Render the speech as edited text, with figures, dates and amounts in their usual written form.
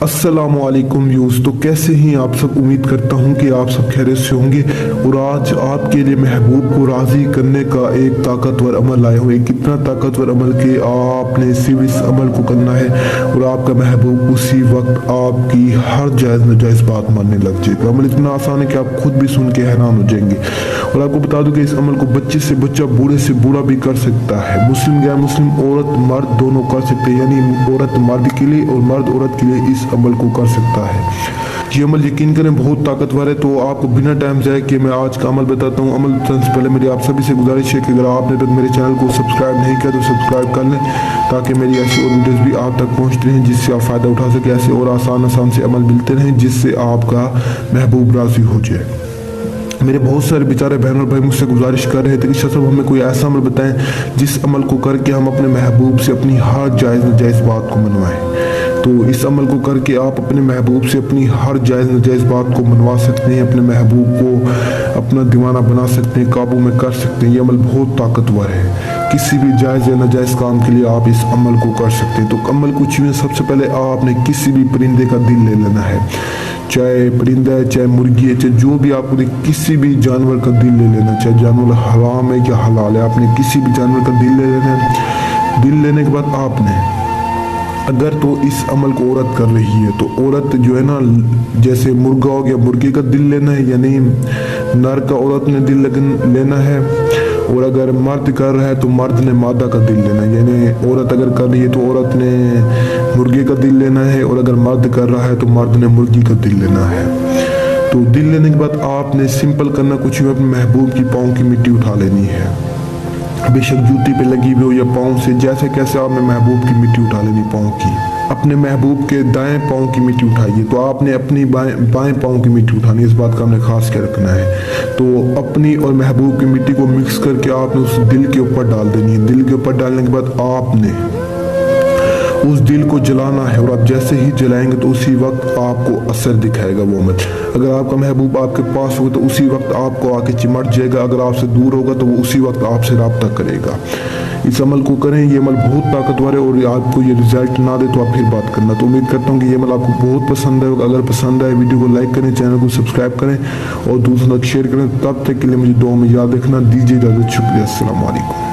अस्सलाम वालेकुम व्यूज़। तो कैसे हैं आप सब? उम्मीद करता हूं कि आप सब खैरियत से होंगे। और आज आपके लिए महबूब को राज़ी करने का एक ताकतवर अमल आया हुआ है। कितना ताकतवर अमल कि आपने सिर्फ इस अमल को करना है और आपका महबूब उसी वक्त आपकी हर जायज़ नाजायज़ बात मानने लग जाएगा। अमल इतना आसान है कि आप खुद भी सुन के हैरान हो जाएंगे। और आपको बता दूं कि इस अमल को बच्चे से बच्चा, बूढ़े से बूढ़ा भी कर सकता है। मुस्लिम गैर मुस्लिम, औरत मर्द दोनों कर सकते हैं। यानी औरत मर्द के लिए और मर्द औरत के लिए इस अमल को कर सकता है। ये अमल यकीन करें बहुत ताकतवर है। तो आपको बिना टाइम जाए कि मैं आज का अमल बताता हूँ। अमल बताने से पहले मेरी आप सभी से गुजारिश है कि अगर आपने तक मेरे चैनल को सब्सक्राइब नहीं किया तो सब्सक्राइब कर लें, ताकि मेरी ऐसी और वीडियोज़ भी आप तक पहुँचती रहें जिससे आप फ़ायदा उठा सकें। ऐसे और आसान से अमल मिलते रहें जिससे आपका महबूब राज़ी हो जाए। मेरे बहुत सारे बेचारे बहन और भाई मुझसे गुजारिश कर रहे थे कि शाह साहब हमें कोई ऐसा अमल बताएं जिस अमल को करके हम अपने महबूब से अपनी हर जायज़ नाजायज़ बात को मनवाएं। तो इस अमल को करके आप अपने महबूब से अपनी हर जायज़ नाजायज़ बात को मनवा सकते हैं, अपने महबूब को अपना दीवाना बना सकते हैं, काबू में कर सकते हैं। ये अमल बहुत ताकतवर है। किसी भी जायज़ या नाजायज़ काम के लिए आप इस अमल को कर सकते हैं। तो अमल कुछ भी, सबसे पहले आपने किसी भी परिंदे का दिल ले लेना है, चाहे परिंदा है, चाहे मुर्गी है, चाहे जो भी आपको किसी भी जानवर का दिल ले लेना, चाहे जानवर हराम है या हलाल है, आपने किसी भी जानवर का दिल ले लेना है। दिल लेने के बाद आपने अगर तो इस अमल को औरत कर रही है तो औरत जो है ना, जैसे मुर्गा हो गया, मुर्गे का दिल लेना है, यानी नर का औरत ने दिल लेना है। और अगर मर्द कर रहा है तो मर्द ने मादा का दिल लेना है, यानी औरत अगर कर रही है तो औरत ने मुर्गे का दिल लेना है, और अगर मर्द कर रहा है तो मर्द ने मुर्गी का दिल लेना है। तो दिल लेने के बाद आपने सिंपल करना कुछ भी, अपने महबूब की पाँव की मिट्टी उठा लेनी है। बेशक जूती पे लगी हुई हो या पाँव से, जैसे कैसे आपने महबूब की मिट्टी उठा लेनी पाँव की। अपने महबूब के दाएं पाँव की मिट्टी उठाइए तो आपने अपनी बाएं पाँव की मिट्टी उठानी है। इस बात का हमने खास क्या रखना है। तो अपनी और महबूब की मिट्टी को मिक्स करके आपने उस दिल के ऊपर डाल देनी है। दिल के ऊपर डालने के बाद आपने उस दिल को जलाना है, और आप जैसे ही जलाएंगे तो उसी वक्त आपको असर दिखाएगा वो अमल। अगर आपका महबूब आपके पास होगा तो उसी वक्त आपको आके चिमट जाएगा, अगर आपसे दूर होगा तो वो उसी वक्त आपसे रब्ता करेगा। इस अमल को करें, ये अमल बहुत ताकतवर है। और आपको ये रिजल्ट ना दे तो आप फिर बात करना। तो उम्मीद करता हूँ कि ये अमल आपको बहुत पसंद है। अगर पसंद आए वीडियो को लाइक करें, चैनल को सब्सक्राइब करें और दूसरों तक शेयर करें। तब तक के लिए मुझे दुआ में याद रखना। दीजिए इजाज़त, शुक्रिया, अस्सलाम वालेकुम।